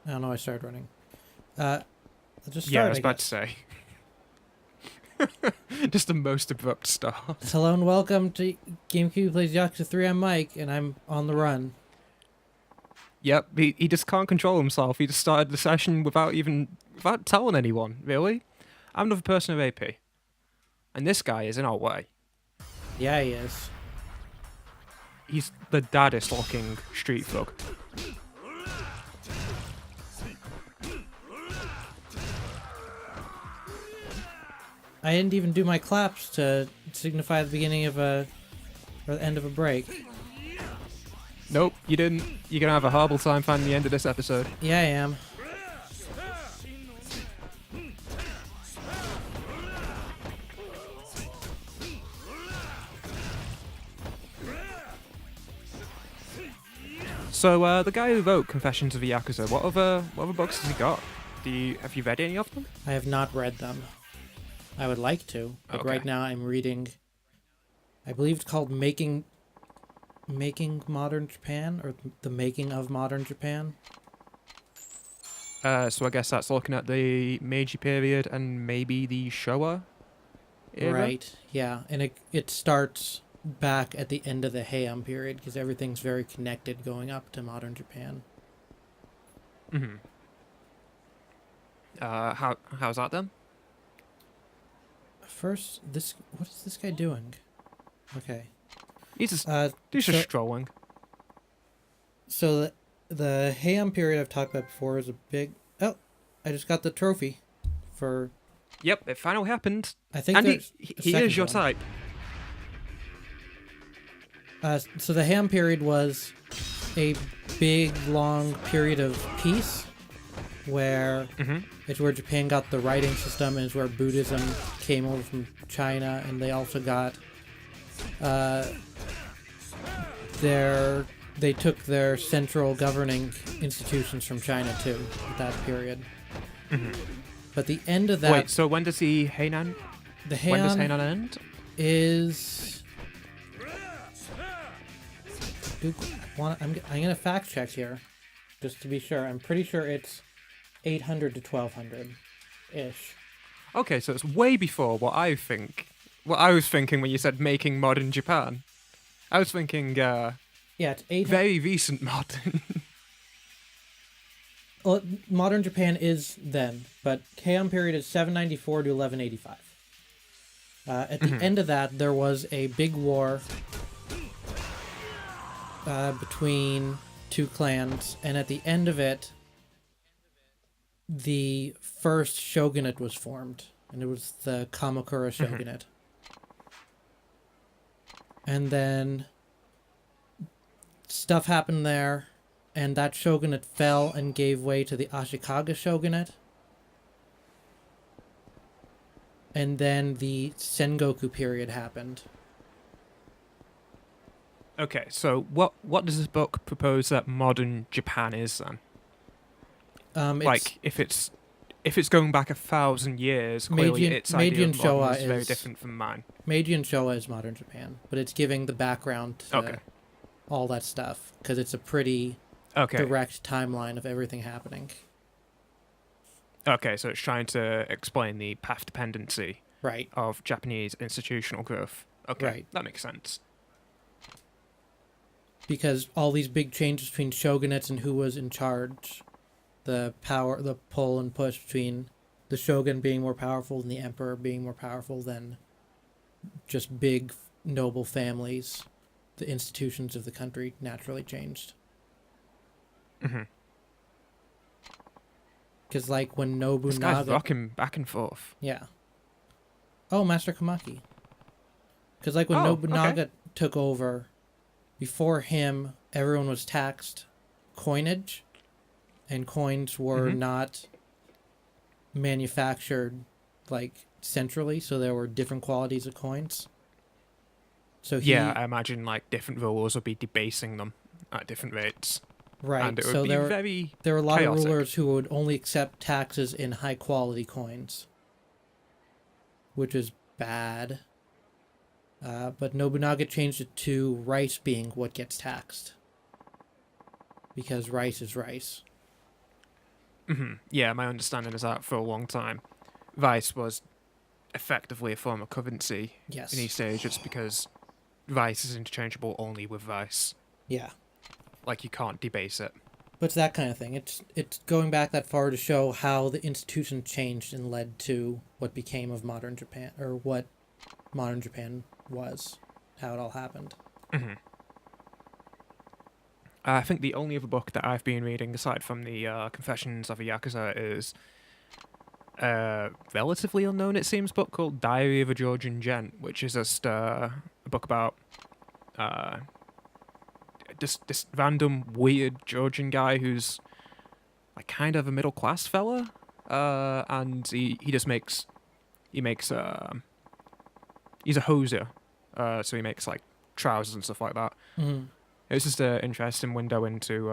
I don't know. I started running. I'll just Yeah, I start, was I about to guess. say. Just the most abrupt start. Hello and welcome to GameCube Plays Yakuza 3. I'm Mike, and I'm on the run. Yep, he just can't control himself. He just started the session without telling anyone, really. I'm another person of AP. And this guy is in our way. Yeah, he is. He's the daddest looking street thug. I didn't even do my claps to signify the beginning of a or the end of a break. Nope, you didn't. You're gonna have a horrible time finding the end of this episode. Yeah, I am. So, the guy who wrote Confessions of a Yakuza, what other books has he got? Have you read any of them? I have not read them. I would like to, but Okay. right now I'm reading. I believe it's called Making Modern Japan, or The Making of Modern Japan. So I guess that's looking at the Meiji period and maybe the Showa era? Right. Yeah, and it starts back at the end of the Heian period because everything's very connected going up to modern Japan. Mm-hmm. How's that then? First, what is this guy doing? Okay. He's just, Uh, he's so, just strolling. so the Heian period I've talked about before is a big. Oh, I just got the trophy for. Yep, it finally happened. I think And there's he a is second your one. type. So the Heian period was a big, long period of peace, where Mm-hmm. it's where Japan got the writing system, and it's where Buddhism came over from China, and they also got they took their central governing institutions from China too at that period. Mm-hmm. But the end of that, Wait, so when does the Heian? the When does Heian Heian end? is. I'm gonna fact check here, just to be sure. I'm pretty sure it's 800 to 1200 ish. Okay, so it's way before what I think. What I was thinking when you said making modern Japan. I was thinking Yeah, it's 800. very recent modern. Well, modern Japan is then, but Heian period is 794 to 1185. At the end of that, there was a big war between two clans, and at the end of it, the first shogunate was formed, and it was the Kamakura shogunate. And then stuff happened there, and that shogunate fell and gave way to the Ashikaga shogunate. And then the Sengoku period happened. Okay, so what does this book propose that modern Japan is then? Like, if it's going back 1,000 years, clearly its Meiji idea and of modern Showa is very is different from mine. Meiji and Showa is modern Japan, but it's giving the background to Okay. all that stuff because it's a pretty Okay. direct timeline of everything happening. Okay, so it's trying to explain the path dependency Right. of Japanese institutional growth. Okay, Right. that makes sense. Because all these big changes between shogunates and who was in charge, the pull and push between the shogun being more powerful than the emperor being more powerful than just big noble families, the institutions of the country naturally changed. Mm-hmm. Because like when This guy's Nobunaga, rocking back and forth. yeah. Oh, Master Kamaki. Because like when Oh, Nobunaga okay. took over, before him, everyone was taxed coinage, and coins were Mhm. not manufactured like centrally, so there were different qualities of coins. So Yeah, I imagine like different rulers would be debasing them at different rates, right. and it would So be very there were a lot chaotic. of rulers who would only accept taxes in high quality coins, which is bad. But Nobunaga changed it to rice being what gets taxed. Because rice is rice. Yeah, my understanding is that for a long time, Vice was effectively a form of currency in Yes. East Asia just because Vice is interchangeable only with Vice. Yeah. Like, you can't debase it. But it's that kind of thing. It's going back that far to show how the institution changed and led to what became of modern Japan, or what modern Japan was, how it all happened. I think the only other book that I've been reading, aside from the Confessions of a Yakuza, is a relatively unknown, it seems, book called Diary of a Georgian Gent, which is just a book about uh, this random weird Georgian guy who's like kind of a middle class fella, and he just makes he's a hosier, so he makes like trousers and stuff like that. Mm-hmm. It was just an interesting window into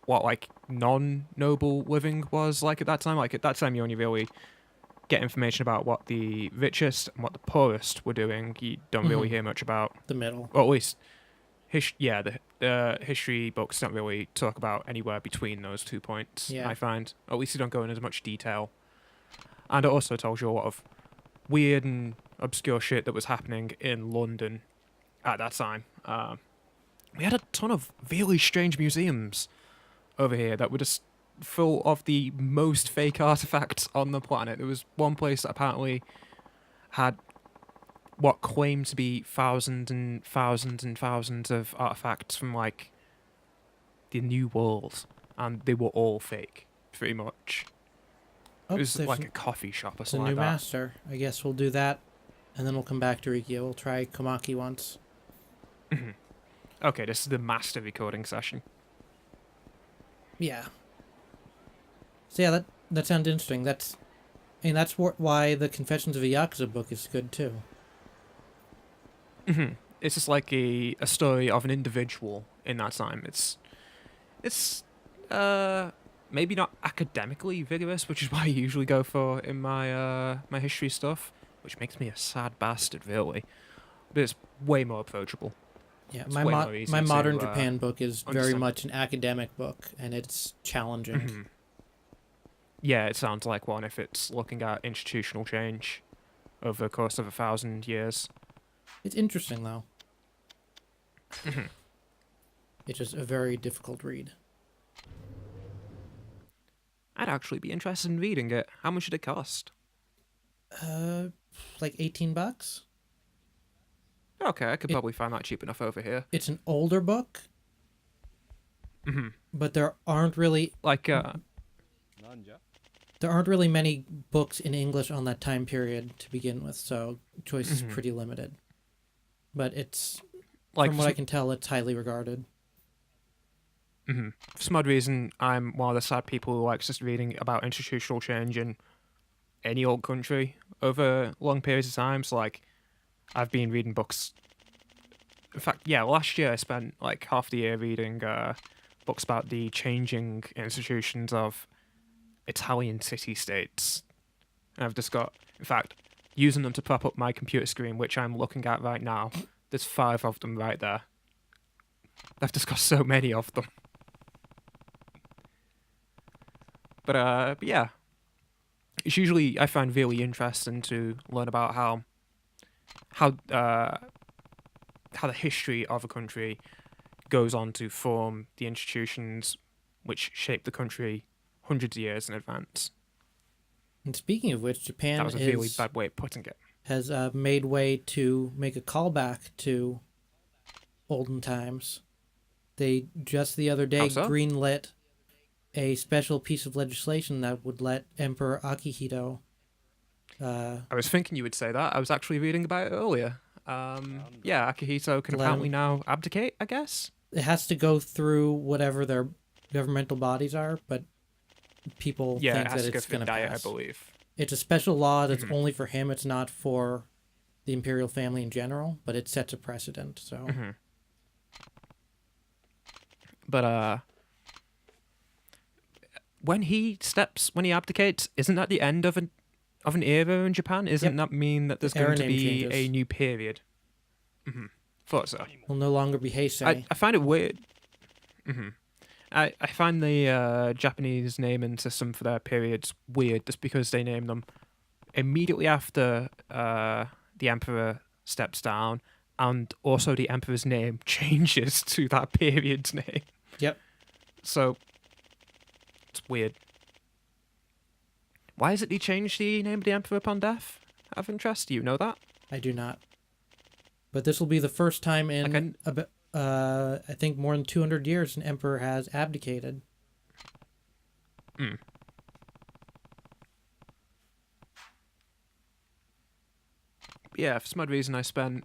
what like non-noble living was like at that time. Like at that time, you only really get information about what the richest and what the poorest were doing. You don't really hear much about, The middle. or at least, the history books don't really talk about anywhere between those 2 points. Yeah. I find, at least, they don't go into as much detail, and it also tells you a lot of weird and obscure shit that was happening in London at that time. We had a ton of really strange museums over here that were just full of the most fake artifacts on the planet. There was one place that apparently had what claimed to be thousands and thousands and thousands of artifacts from like the New World, and they were all fake, pretty much. Oh, It was there's like a coffee shop or a something new like that. master. I guess we'll do that, and then we'll come back to Rikiyo. We'll try Komaki once. Okay, this is the master recording session. Yeah. So yeah, that sounds interesting. That's why the Confessions of a Yakuza book is good too. It's just like a story of an individual in that time. It's maybe not academically vigorous, which is what I usually go for in my my history stuff, which makes me a sad bastard, really. But it's way more approachable. Yeah, It's way more easy my to, modern Japan book is very understand. much an academic book, and it's challenging. Yeah, it sounds like one if it's looking at institutional change over the course of 1,000 years. It's interesting though. It's just a very difficult read. I'd actually be interested in reading it. How much did it cost? Uh, like $18. Okay, I could probably find that cheap enough over here. It's an older book, but there aren't really Like, many books in English on that time period to begin with, so choice is pretty limited. But it's, like from what I can tell, it's highly regarded. for some odd reason, I'm one of the sad people who likes just reading about institutional change in any old country over long periods of time. So, like, I've been reading books. In fact, yeah, last year I spent like half the year reading books about the changing institutions of Italian city-states. And I've just got, in fact, using them to prop up my computer screen, which I'm looking at right now. There's 5 of them right there. I've just got so many of them. But yeah, it's usually I find really interesting to learn about how the history of a country goes on to form the institutions which shape the country hundreds of years in advance. And speaking of which, That Japan was a really bad way of putting it. has made way to make a callback to olden times. They just the other day How so? greenlit a special piece of legislation that would let Emperor Akihito. I was thinking you would say that. I was actually reading about it earlier. Yeah, Akihito can Let apparently him- now abdicate, I guess. It has to go through whatever their governmental bodies are, but people Yeah, think it has that to go it's through going the to diet, pass. I believe. It's a special law that's only for him. It's not for the imperial family in general, but it sets a precedent. So But when he abdicates, isn't that the end of an era in Japan? Isn't that mean that there's The era going to name be changes. a new period? Thought so. will no longer be Heisei. I find it weird. And I find the Japanese naming system for their periods weird just because they name them immediately after the emperor steps down, and also the emperor's name changes to that period's name. Yep. So it's weird. Why is it he changed the name of the emperor upon death? Out of interest, do you know that? I do not. But this will be the first time in I think more than 200 years an emperor has abdicated. Hmm. Yeah, for some odd reason I spent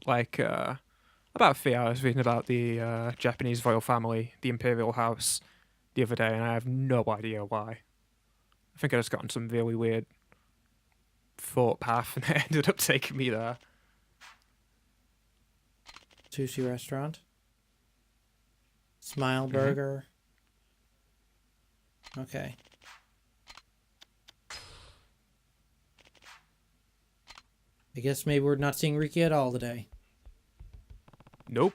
like about 3 hours reading about the Japanese royal family, the imperial house, the other day, and I have no idea why. I think I just got on some really weird thought path, and it ended up taking me there. Sushi restaurant. Smile Burger. Okay. I guess maybe we're not seeing Riki at all today. Nope.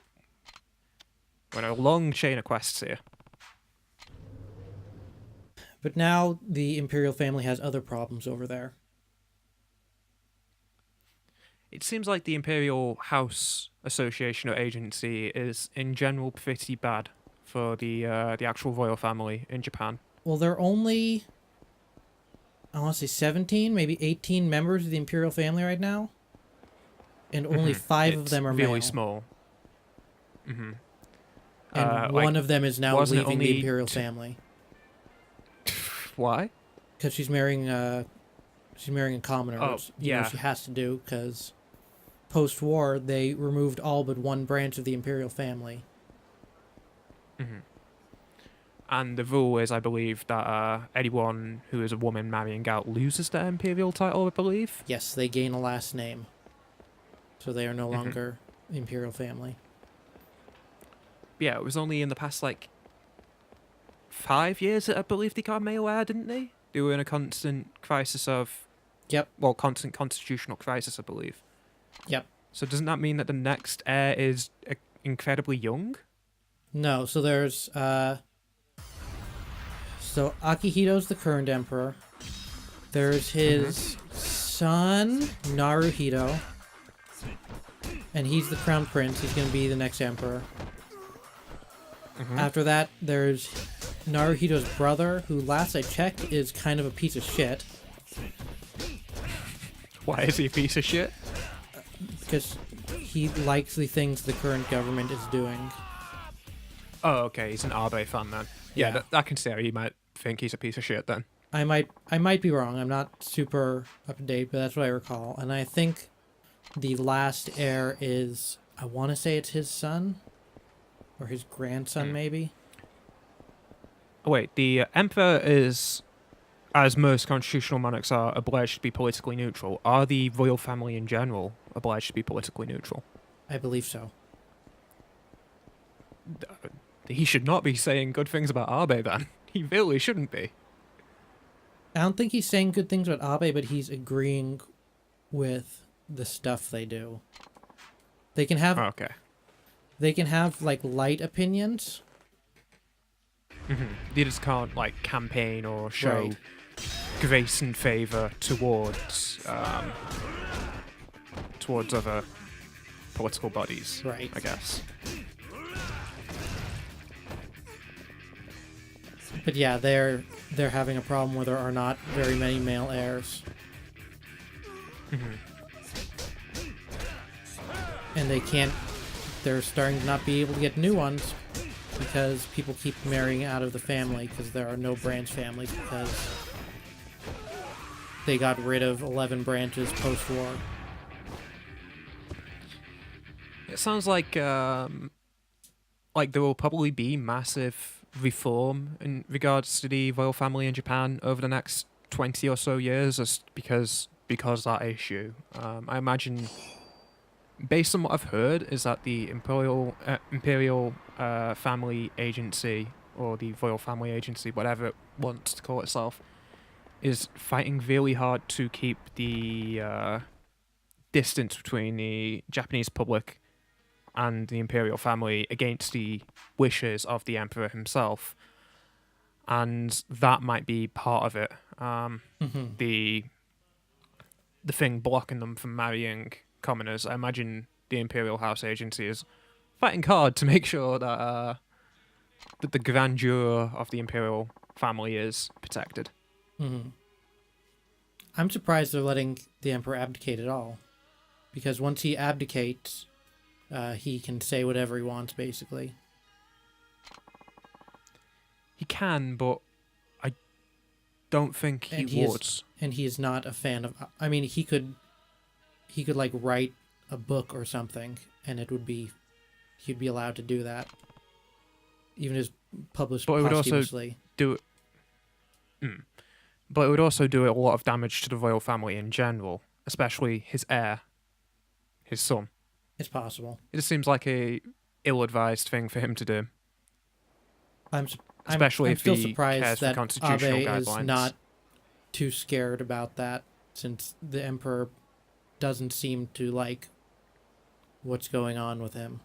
We're on a long chain of quests here. But now the Imperial family has other problems over there. It seems like the Imperial House Association or agency is in general pretty bad for the actual royal family in Japan. Well, there are only, I want to say 17, maybe 18 members of the Imperial family right now. And only 5 of them are really male. small. Mm-hmm. And one of them is now leaving the Imperial family. Why? Because she's marrying a commoner, Oh, which you know, yeah. she has to do because post-war they removed all but one branch of the Imperial family. Mm-hmm. And the rule is, I believe, that anyone who is a woman marrying out loses their imperial title, I believe. Yes, they gain a last name. So they are no longer the Imperial family. Yeah, it was only in the past, 5 years that I believe they got a male heir, didn't they? They were in a constant crisis of... Yep. Well, constant constitutional crisis, I believe. Yep. So doesn't that mean that the next heir is incredibly young? No, so there's... So Akihito's the current emperor. There's his son, Naruhito. And he's the crown prince. He's going to be the next emperor. After that, there's Naruhito's brother, who last I checked is kind of a piece of shit. Why is he a piece of shit? Because he likes the things the current government is doing. Oh, okay, he's an Abe fan then. Yeah, I can see how you might think he's a piece of shit then. I might be wrong. I'm not super up to date, but that's what I recall. And I think the last heir is, I want to say it's his son? Or his grandson, maybe? Oh, wait, the emperor is, as most constitutional monarchs are, obliged to be politically neutral. Are the royal family in general obliged to be politically neutral? I believe so. He should not be saying good things about Abe then. He really shouldn't be. I don't think he's saying good things about Abe, but he's agreeing with the stuff they do. They can have... Okay. They can have, light opinions. They just can't, campaign or show Right. grace and favour towards other political bodies, Right. I guess. But yeah, they're having a problem where there are not very many male heirs. And they're starting to not be able to get new ones because people keep marrying out of the family because there are no branch families because they got rid of 11 branches post-war. It sounds like there will probably be massive reform in regards to the royal family in Japan over the next 20 or so years, just because of that issue. I imagine, based on what I've heard, is that the imperial family agency, or the royal family agency, whatever it wants to call itself, is fighting really hard to keep the distance between the Japanese public and the imperial family against the wishes of the emperor himself, and that might be part of it. Hmm. The thing blocking them from marrying commoners. I imagine the imperial house agency is fighting hard to make sure that the grandeur of the imperial family is protected. Hmm. I'm surprised they're letting the emperor abdicate at all, because once he abdicates, he can say whatever he wants, basically. He can, but I don't think he And he would. is not a fan of. I mean, he could like write a book or something, and he'd be allowed to do that, even as published But it would also posthumously. do it. Mm. But it would also do a lot of damage to the royal family in general, especially his heir, his son. It's possible. It just seems like a ill-advised thing for him to do, I'm su- especially I'm if still he surprised cares for that constitutional Abe guidelines. is not too scared about that, since the emperor doesn't seem to like what's going on with him.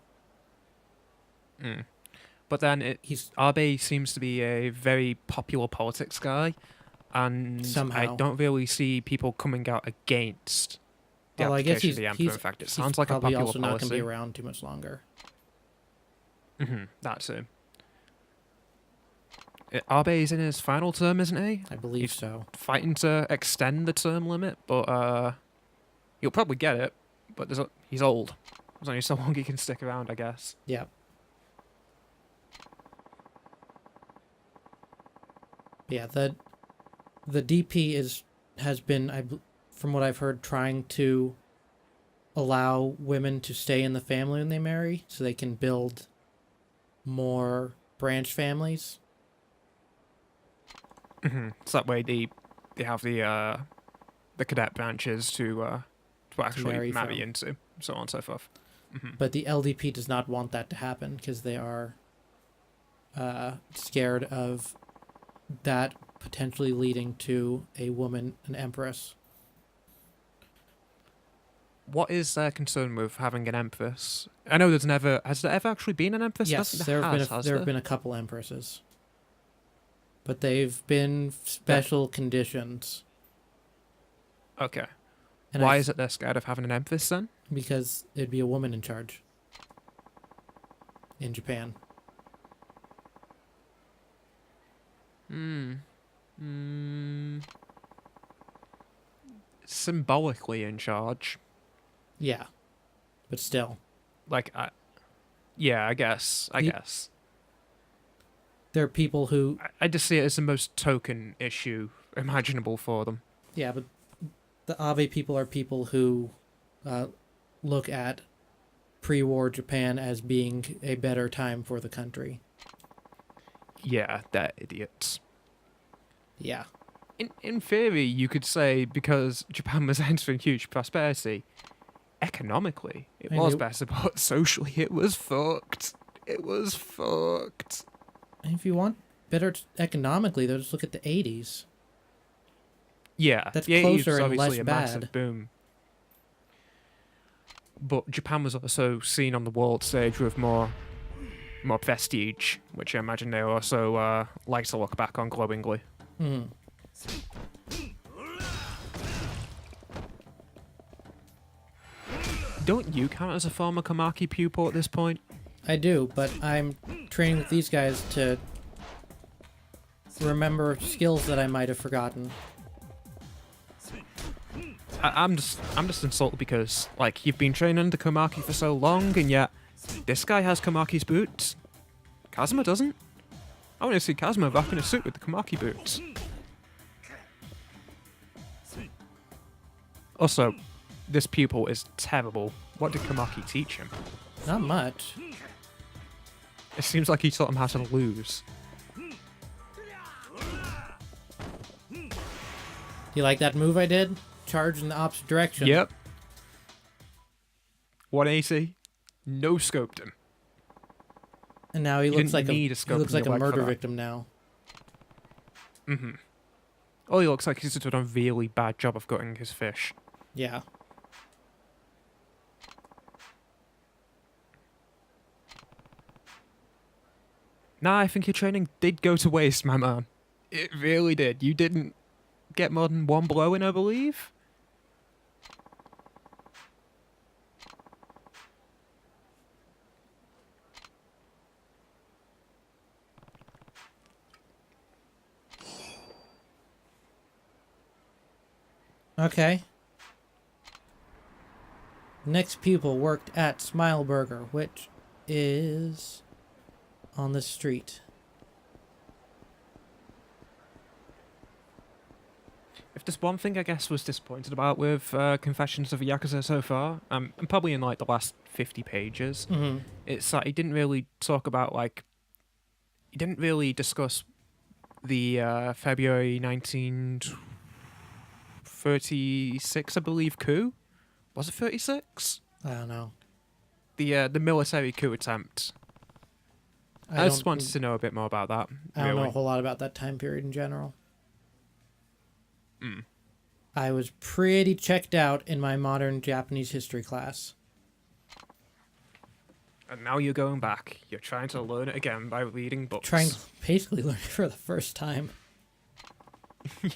Mm. But then He's Abe seems to be a very popular politics guy, and I somehow. don't really see people coming out against the Well, I guess application of the emperor. In fact, it sounds like a probably popular also not going to policy. be around too much longer. That's it. Abe's in his final term, isn't he? I believe He's so. fighting to extend the term limit, but he'll probably get it. But he's old. There's only so long he can stick around, I guess. Yeah. Yeah, the DP has been, from what I've heard, trying to allow women to stay in the family when they marry, so they can build more branch families. So that way they have the cadet branches to actually marry from. into, so on and so forth. But the LDP does not want that to happen because they are scared of that potentially leading to a woman, an empress. What is their concern with having an empress? I know has there ever actually been an empress? I don't Yes, think there has have been a couple empresses, but they've been special conditions. Okay. And Why is it they're scared of having an empress then? Because it'd be a woman in charge in Japan. Symbolically in charge. Yeah, but still, Like, I guess. there are people who. I just see it as the most token issue imaginable for them. Yeah, but the Abe people are people who look at pre-war Japan as being a better time for the country. Yeah, they're idiots. Yeah. In theory, you could say because Japan was entering huge prosperity, economically it was better, but socially it was fucked. It was fucked. And if you want better economically, though, just look at the 80s. Yeah, That's the 80s closer was and obviously less a bad. massive boom. But Japan was also seen on the world stage with more prestige, which I imagine they also like to look back on glowingly. Mm. Don't you count as a former Komaki pupil at this point? I do, but I'm training with these guys to remember skills that I might have forgotten. I'm just insulted because like you've been training under Komaki for so long, and yet this guy has Komaki's boots. Kazuma doesn't. I want to see Kazuma rocking a suit with the Komaki boots. Also, this pupil is terrible. What did Komaki teach him? Not much. It seems like he taught him how to lose. You like that move I did? Charge in the opposite direction. Yep. 180. No scoped him. And now he looks didn't like need a he scope looks in like a your leg for murder that. victim now. Oh, he looks like he's done a really bad job of gutting his fish. Yeah. Nah, I think your training did go to waste, my man. It really did. You didn't get more than one blow in, I believe? Okay. Next pupil worked at Smile Burger, which is on the street. If there's one thing I guess was disappointed about with Confessions of a Yakuza so far, and probably in like the last 50 pages, Mm-hmm. it's that he didn't really talk about he didn't really discuss the February 1936, I believe, coup. Was it 36? I don't know. The military coup attempt. I I just don't. wanted to know a bit more about that. I don't know a Really. whole lot about that time period in general. Mm. I was pretty checked out in my modern Japanese history class. And now you're going back. You're trying to learn it again by reading books. Trying to basically learn it for the first time.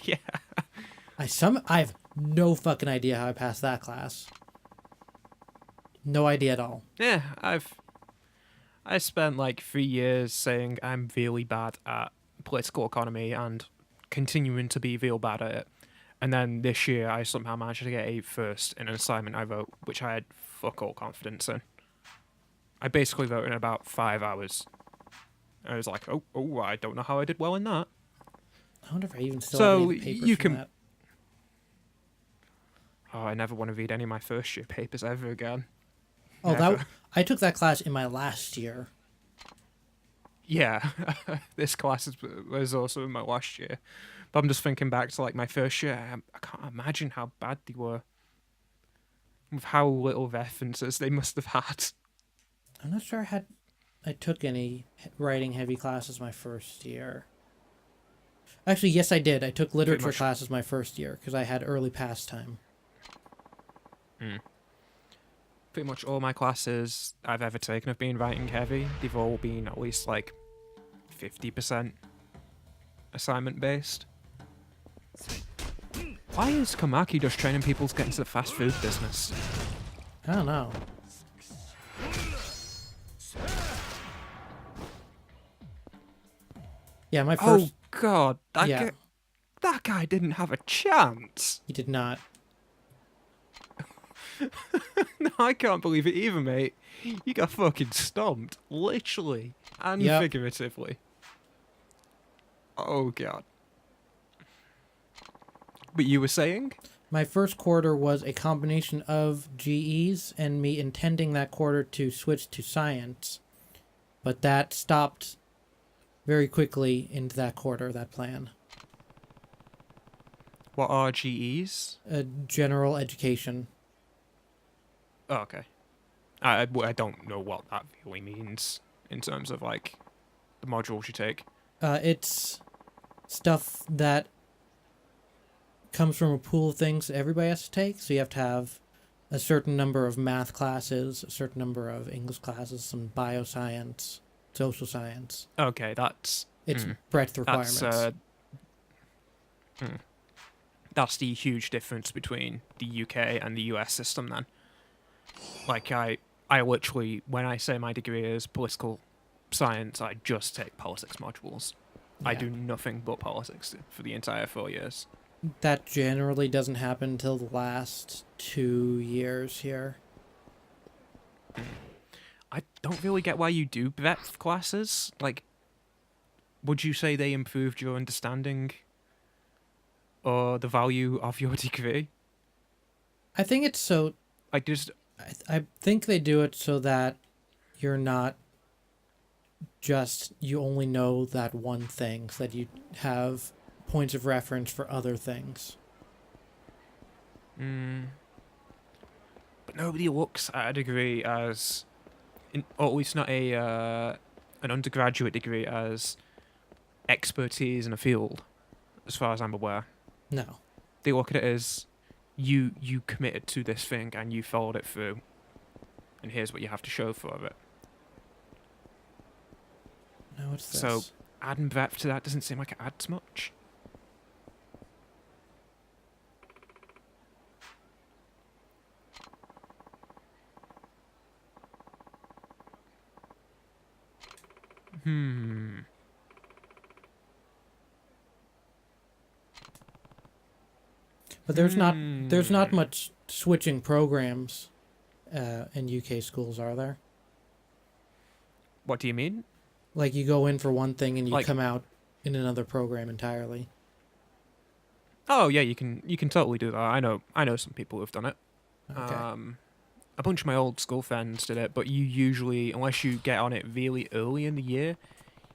Yeah. I have no fucking idea how I passed that class. No idea at all. Yeah, I spent like 3 years saying I'm really bad at political economy and continuing to be real bad at it. And then this year I somehow managed to get a first in an assignment I wrote, which I had fuck all confidence in. I basically wrote in about 5 hours. I was like, oh, I don't know how I did well in that. I wonder if I even still So, have any papers you from can- that. Oh, I never want to read any of my first year papers ever again. Oh, Never. I took that class in my last year. Yeah, this class was also in my last year. But I'm just thinking back to like my first year. I can't imagine how bad they were. With how little references they must have had. I'm not sure I took any writing heavy classes my first year. Actually, yes, I did. I took literature much. classes my first year because I had early pass time. Pretty much all my classes I've ever taken have been writing heavy. They've all been at least like 50% assignment based. Why is Komaki just training people to get into the fast food business? I don't know. Yeah, my first. Oh god, Yeah. That guy didn't have a chance. He did not. No, I can't believe it either, mate. You got fucking stomped, literally and Yep. figuratively. Oh god. But you were saying? My first quarter was a combination of GEs and me intending that quarter to switch to science. But that stopped very quickly into that quarter, that plan. What are GEs? General education. Oh, okay. I don't know what that really means in terms of like the modules you take. It's stuff that comes from a pool of things that everybody has to take. So you have to have a certain number of math classes, a certain number of English classes, some bioscience, social science. Okay, that's It's breadth requirements. that's the huge difference between the UK and the US system then. Like I literally, when I say my degree is political science, I just take politics modules. I Yeah. do nothing but politics for the entire 4 years. That generally doesn't happen until the last 2 years here. I don't really get why you do breadth classes. Like, would you say they improved your understanding or the value of your degree? I think it's so. I just I think they do it so that you're not you only know that one thing, so that you have points of reference for other things. But nobody looks at a degree as, or at least not an undergraduate degree as expertise in a field, as far as I'm aware. No. They look at it as you committed to this thing and you followed it through, and here's what you have to show for it. No, What's So this? adding breadth to that doesn't seem like it adds much. But there's not much switching programs in UK schools, are there? What do you mean? Like you go in for one thing and you Like- come out in another program entirely. Oh yeah, you can totally do that. I know some people who've done it. Okay. A bunch of my old school friends did it, but you usually, unless you get on it really early in the year,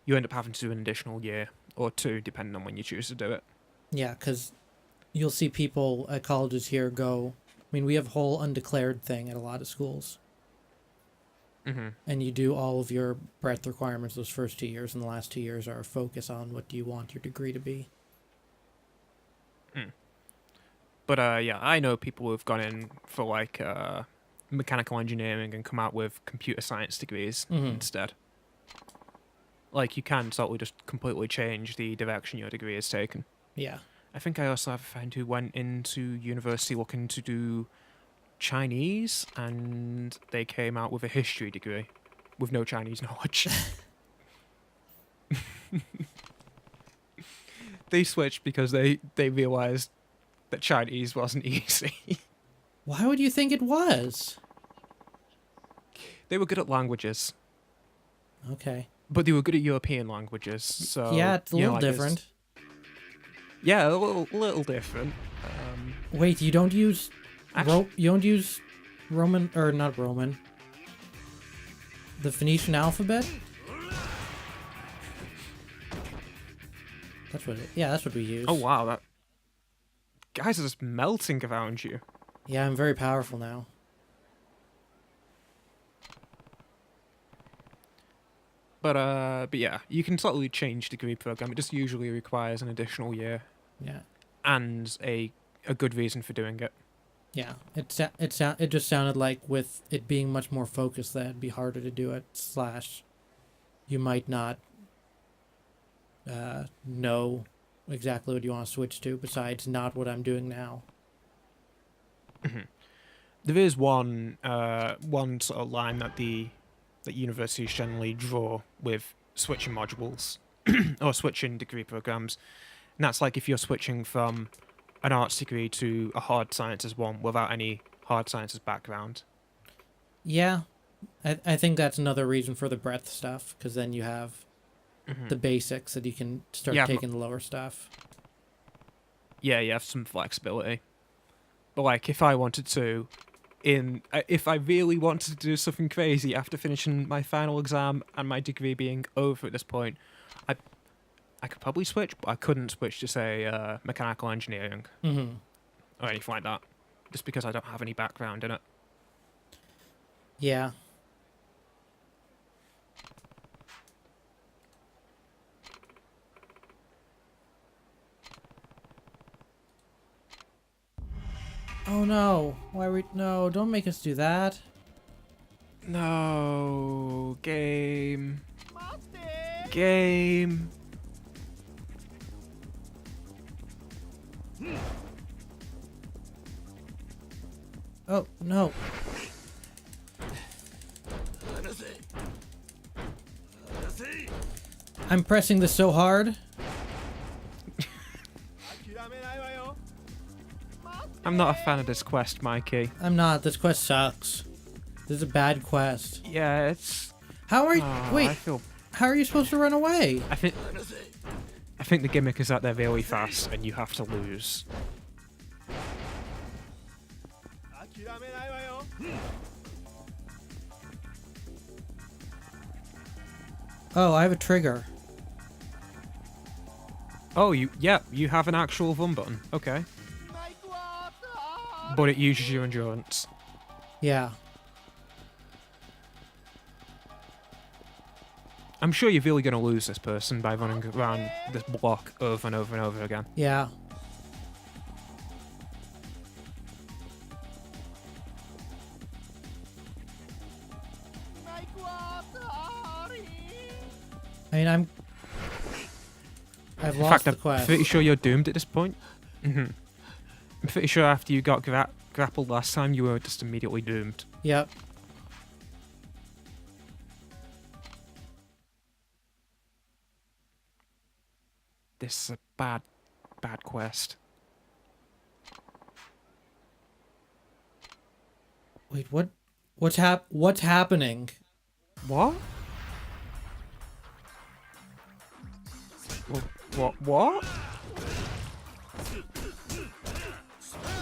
you end up having to do an additional year or two, depending on when you choose to do it. Yeah, because you'll see people at colleges here go. I mean, we have a whole undeclared thing at a lot of schools, and you do all of your breadth requirements those first 2 years, and the last 2 years are a focus on what do you want your degree to be. But yeah, I know people who've gone in for like mechanical engineering and come out with computer science degrees instead. Like you can totally just completely change the direction your degree is taken. Yeah. I think I also have a friend who went into university looking to do Chinese, and they came out with a history degree with no Chinese knowledge. They switched because they realized that Chinese wasn't easy. Why would you think it was? They were good at languages, Okay. but they were good at European languages. So Yeah, it's a you know, little like it's- different. Yeah, a little different. Wait, you don't use you don't use Roman or not Roman. The Phoenician alphabet? That's what that's what we use. Oh wow, that guys are just melting around you. Yeah, I'm very powerful now. But yeah, you can totally change degree program. It just usually requires an additional year Yeah. and a good reason for doing it. Yeah. It just sounded like with it being much more focused that it'd be harder to do it. / you might not know exactly what you want to switch to besides not what I'm doing now. There is one sort of line that that universities generally draw with switching modules or switching degree programs, and that's like if you're switching from an arts degree to a hard sciences one without any hard sciences background. Yeah. I think that's another reason for the breadth stuff, because then you have the basics that you can start Yeah, taking the lower stuff. Yeah, you have some flexibility. But like, if I wanted to, if I really wanted to do something crazy after finishing my final exam and my degree being over at this point, I could probably switch, but I couldn't switch to say mechanical engineering or anything like that, just because I don't have any background in it. Yeah. Oh no. No, don't make us do that. No, game. Game. Oh, no. I'm pressing this so hard. I'm not a fan of this quest, Mikey. I'm not. This quest sucks. This is a bad quest. Yeah, it's... How are you... I Wait, feel... how are you supposed to run away? I think the gimmick is that they're really fast and you have to lose. Oh, I have a trigger. Oh, you have an actual run button. Okay. But it uses your endurance. Yeah. I'm sure you're really going to lose this person by running around this block over and over and over again. Yeah. I mean, I've In lost fact, the I'm quest. pretty sure you're doomed at this point. I'm pretty sure after you got grappled last time, you were just immediately doomed. Yep. This is a bad quest. Wait, what? What's happening? What? What?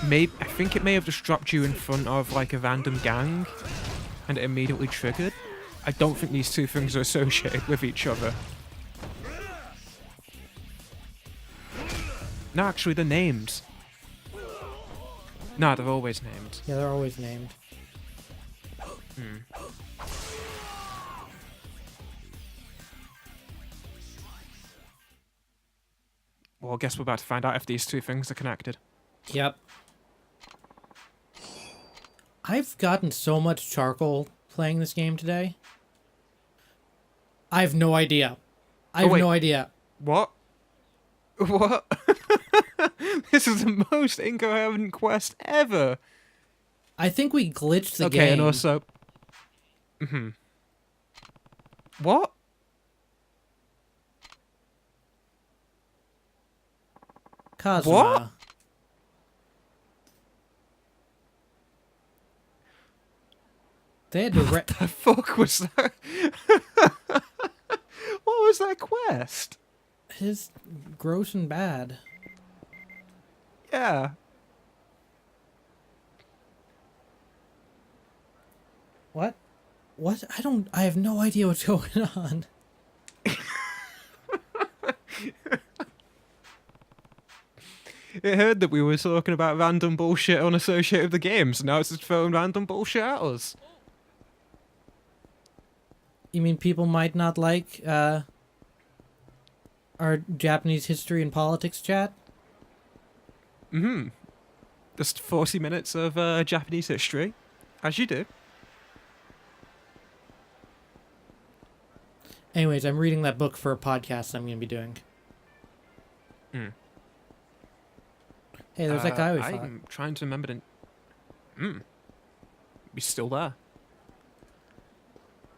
I think it may have just dropped you in front of like a random gang, and it immediately triggered. I don't think these two things are associated with each other. No, actually, they're named. No, they're always named. Yeah, they're always named. Well, I guess we're about to find out if these two things are connected. Yep. I've gotten so much charcoal playing this game today. I have no idea. I have no idea. What? What? This is the most incoherent quest ever. I think we glitched the game. Okay, and also... What? Kazuma. What? They had to What the fuck was that? What was that quest? His gross and bad. Yeah. What? What? I have no idea what's going on. It heard that we were talking about random bullshit unassociated with the games. Now it's just throwing random bullshit at us. You mean people might not like our Japanese history and politics chat? Just 40 minutes of Japanese history, as you do. Anyways, I'm reading that book for a podcast I'm going to be doing. Hey, there's that guy we fought. I'm trying to remember the... He's still there.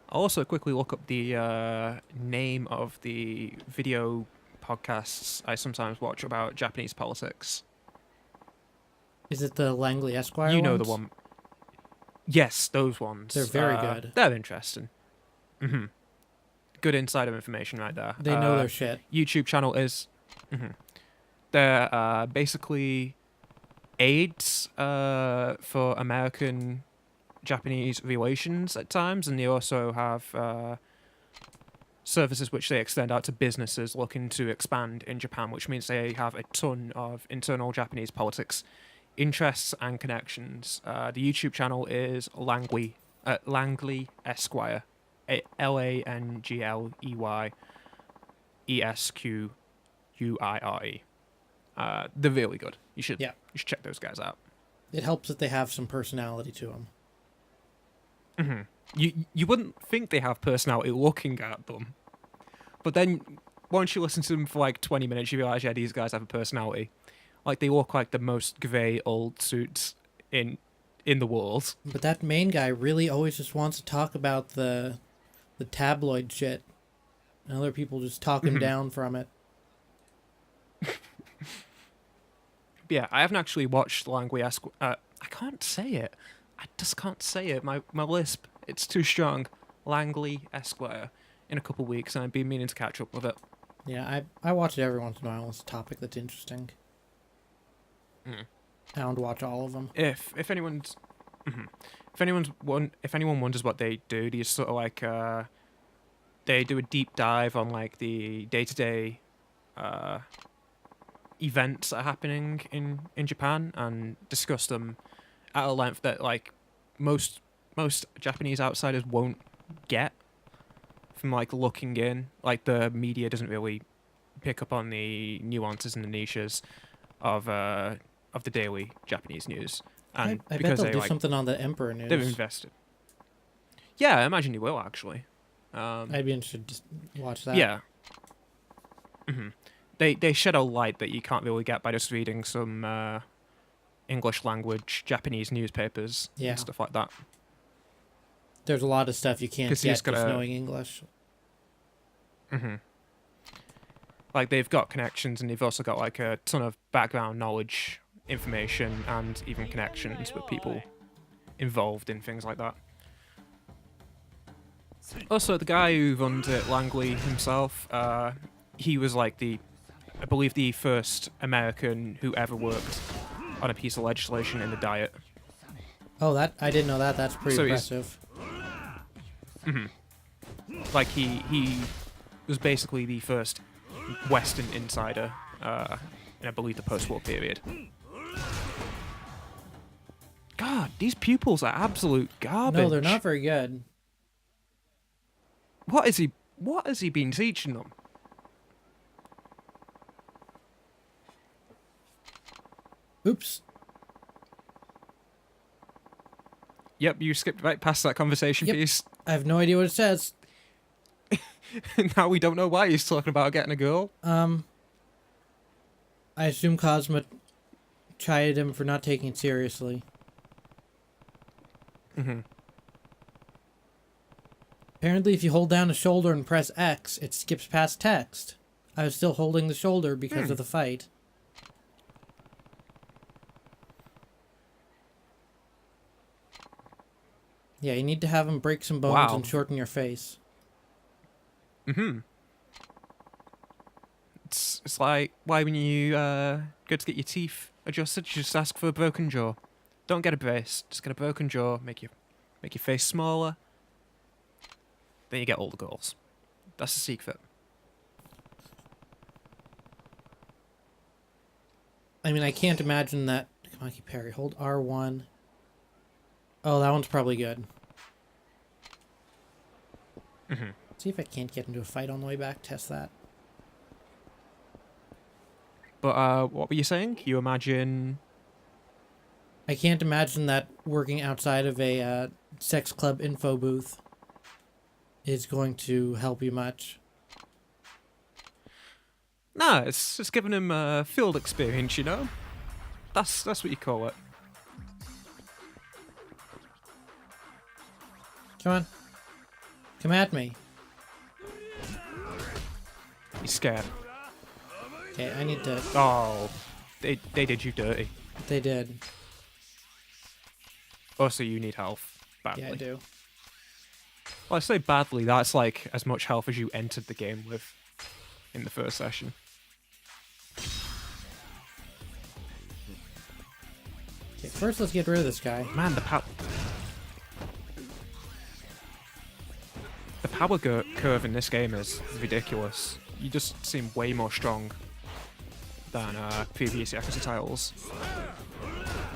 I'll also quickly look up the name of the video podcasts I sometimes watch about Japanese politics. Is it the Langley Esquire You know ones? the one. Yes, those ones. They're very good. They're interesting. Good insider information right there. They know their shit. YouTube channel is... They're basically aids for American Japanese relations at times, and they also have services which they extend out to businesses looking to expand in Japan, which means they have a ton of internal Japanese politics interests and connections. The YouTube channel is Langley Esquire, LangleyEsquire. They're really good. You should check those guys out. It helps that they have some personality to them. You wouldn't think they have personality looking at them, but then once you listen to them for like 20 minutes, you realize, yeah, these guys have a personality. Like, they look like the most grey old suits in the world. But that main guy really always just wants to talk about the tabloid shit, and other people just talk him down from it. Yeah, I haven't actually watched Langley Esquire. I can't say it. I just can't say it. My lisp, it's too strong. Langley Esquire in a couple of weeks, and I've been meaning to catch up with it. Yeah, I watch it every once in a while. It's a topic that's interesting. I don't watch all of them. If anyone wonders what they do, they sort of like they do a deep dive on like the day-to-day events that are happening in Japan and discuss them at a length that like most Japanese outsiders won't get from like looking in. Like, the media doesn't really pick up on the nuances and the niches of the daily Japanese news. And I bet because they'll do like, something on the Emperor news. they've invested. Yeah, I imagine you will actually. I'd be interested to watch that. Yeah, They shed a light that you can't really get by just reading some English language Japanese newspapers Yeah. and stuff like that. There's a lot of stuff you can't 'Cause you get just just gotta- knowing English. Like they've got connections and they've also got like a ton of background knowledge, information, and even connections with people involved in things like that. Also, the guy who runs it, Langley himself, he was like I believe the first American who ever worked on a piece of legislation in the Diet. Oh, that I didn't know that. That's pretty So he's- impressive. Like he was basically the first Western insider in I believe the post-war period. God, these pupils are absolute garbage. No, they're not very good. What has he been teaching them? Oops. Yep, you skipped right past that conversation Yep. piece. I have no idea what it says. Now we don't know why he's talking about getting a girl. I assume Cosmo chided him for not taking it seriously. Apparently, if you hold down the shoulder and press X, it skips past text. I was still holding the shoulder because of the fight. Yeah, you need to have him break some bones Wow. and shorten your face. It's like why when you go to get your teeth adjusted, you just ask for a broken jaw. Don't get a brace, just get a broken jaw. Make your face smaller. Then you get all the girls. That's the secret. I mean, I can't imagine that. Come on, keep parry. Hold R1. Oh, that one's probably good. See if I can't get into a fight on the way back. Test that. But what were you saying? You imagine? I can't imagine that working outside of a sex club info booth is going to help you much. Nah, it's just giving him a field experience, you know. That's what you call it. Come on. Come at me. He's scared. Okay, I need to... Oh, they did you dirty. They did. Also, you need health badly. Yeah, I do. Well, I say badly. That's like as much health as you entered the game with in the first session. Okay, first let's get rid of this guy. Man, the power curve in this game is ridiculous. You just seem way more strong than previous Yakuza titles.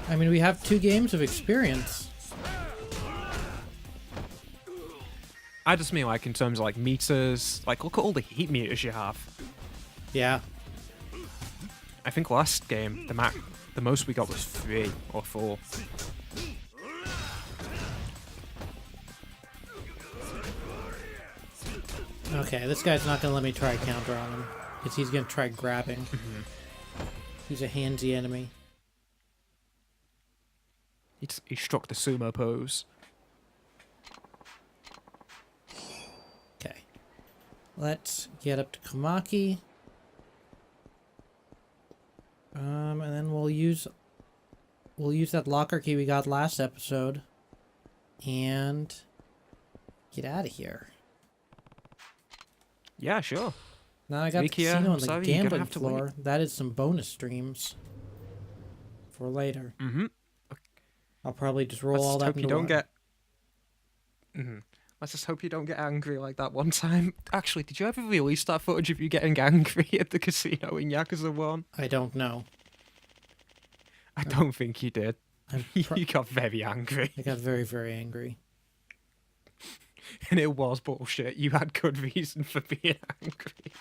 I mean, we have 2 games of experience. I just mean like in terms of like meters. Like look at all the heat meters you have. Yeah. I think last game the most we got was 3 or 4. Okay, this guy's not going to let me try counter on him. Because he's going to try grabbing. He's a handsy enemy. He struck the sumo pose. Okay. Let's get up to Kamaki. And then we'll use that locker key we got last episode and get out of here. Yeah, sure. Now I got the Mikia, casino I'm and the sorry, you're gonna gambling have to floor. That is some bonus streams for later. I'll probably just roll Let's all just that hope you into don't one. get. Let's just hope you don't get angry like that one time. Actually, did you ever release that footage of you getting angry at the casino in Yakuza 1? I don't know. I don't think you did. I'm You got very angry. I got very, very angry. And it was bullshit. You had good reason for being angry.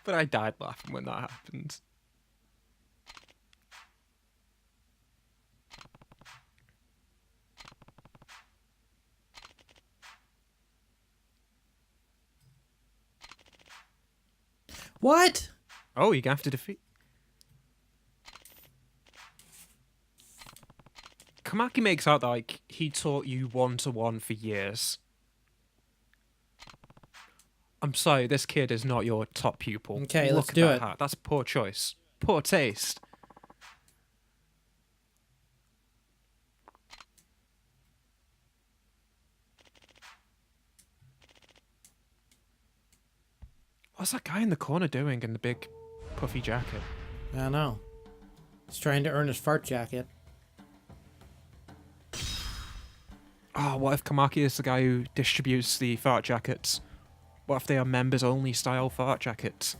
But I died laughing when that happened. What? Oh, you're gonna have to defeat. Kamaki makes out that like he taught you 1-to-1 for years. I'm sorry, this kid is not your top pupil. Okay, Look let's at do that it. hat. That's poor choice. Poor taste. What's that guy in the corner doing in the big puffy jacket? I don't know. He's trying to earn his fart jacket. Oh, what if Kamaki is the guy who distributes the fart jackets? What if they are members only style fart jackets?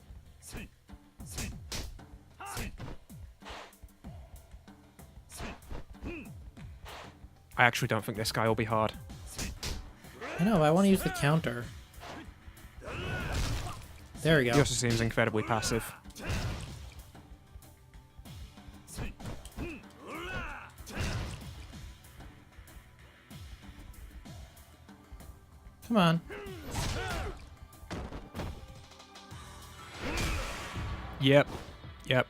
I actually don't think this guy will be hard. I know, I want to use the counter. There we He go. also seems incredibly passive. Come on. Yep. Yep.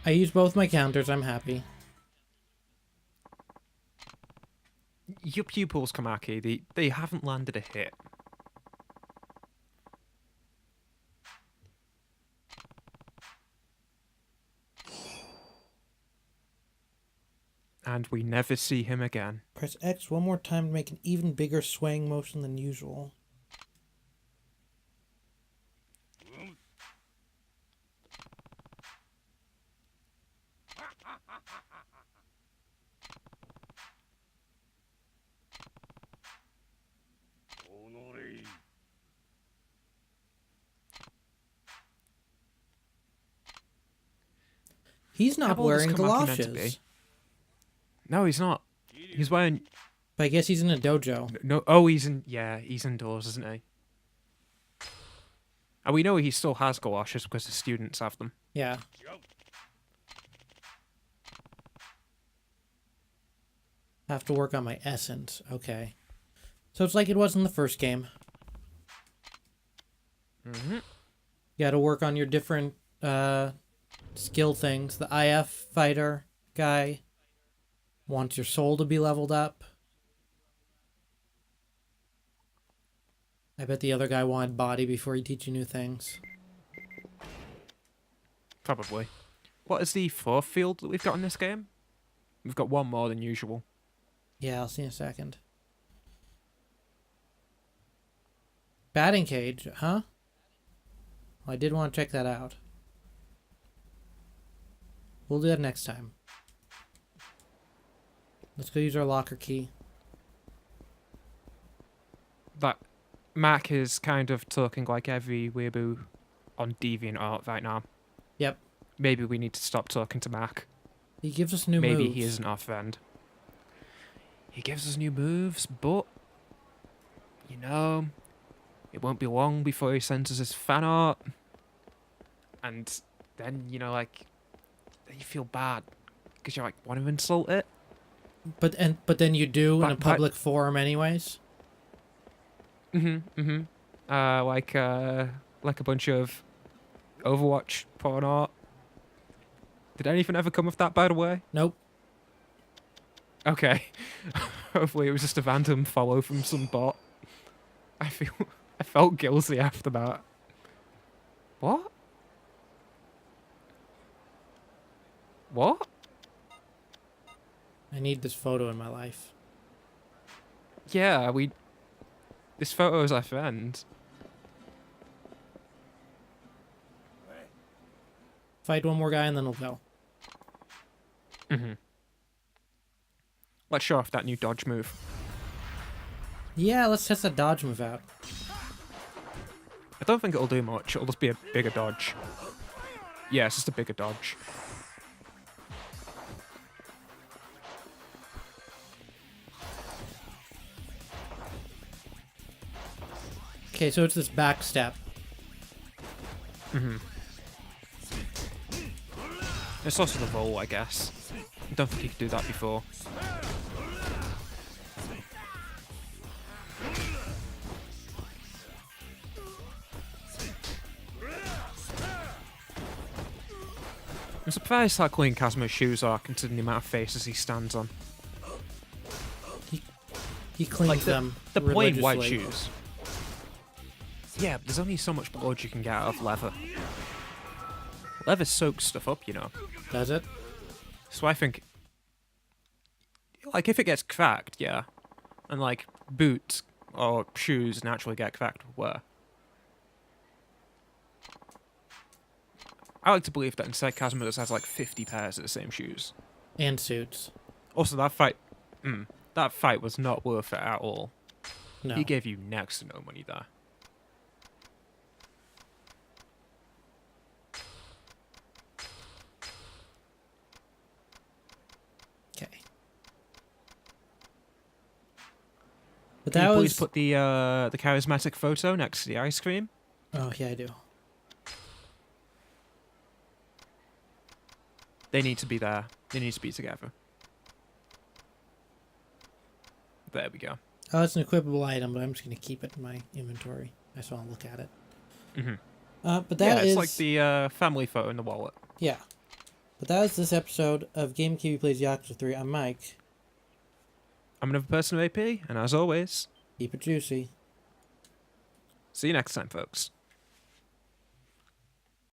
I used both my counters, I'm happy. Your pupils, Kamaki, they haven't landed a hit. And we never see him again. Press X one more time to make an even bigger swaying motion than usual. He's not How old is wearing Kamaki meant to be? galoshes. No, he's not. He's wearing... But I guess he's in a dojo. No, oh, he's in... Yeah, he's indoors, isn't he? And we know he still has galoshes because the students have them. Yeah. Have to work on my essence. Okay. So it's like it was in the first game. Mm-hmm. You gotta work on your different skill things. The IF fighter guy wants your soul to be leveled up. I bet the other guy wanted body before he teach you new things. Probably. What is the fourth field that we've got in this game? We've got one more than usual. Yeah, I'll see in a second. Batting cage, huh? Well, I did want to check that out. We'll do that next time. Let's go use our locker key. That Mac is kind of talking like every weeaboo on DeviantArt right now. Yep. Maybe we need to stop talking to Mac. He gives us new Maybe moves. he isn't our friend. He gives us new moves, but... You know... It won't be long before he sends us his fan art. And then, you know, like... Then you feel bad. Because you're like, want to insult it? But then you do in a But- public forum anyways. Like a bunch of Overwatch porn art. Did anything ever come of that, by the way? Nope. Okay. Hopefully it was just a random follow from some bot. I felt guilty after that. What? What? I need this photo in my life. Yeah, this photo is our friend. Fight one more guy and then we'll go. Let's show off that new dodge move. Yeah, let's test that dodge move out. I don't think it'll do much. It'll just be a bigger dodge. Yeah, it's just a bigger dodge. Okay, so it's this back step. It's also the roll, I guess. I don't think you could do that before. I'm surprised how clean Kazuma's shoes are, considering the amount of faces he stands on. He cleans Like them the plain white religiously. shoes. Yeah, but there's only so much blood you can get out of leather. Leather soaks stuff up, you know. Does it? So I think, like, if it gets cracked, yeah, and like boots or shoes naturally get cracked with wear. I like to believe that instead Kazuma just has like 50 pairs of the same shoes. And suits. Also, that fight was not worth it at all. No. He gave you next to no money there. Okay. But Can that you was. please put the charismatic photo next to the ice cream? Oh yeah, I do. They need to be there. They need to be together. There we go. Oh, it's an equipable item, but I'm just gonna keep it in my inventory. I just want to look at it. Mm-hmm. But that it's is like the family photo in the wallet. yeah. But that was this episode of Game Kiwi Plays Yakuza 3. I'm Mike. I'm another person of AP, and as always, Keep it juicy. see you next time, folks.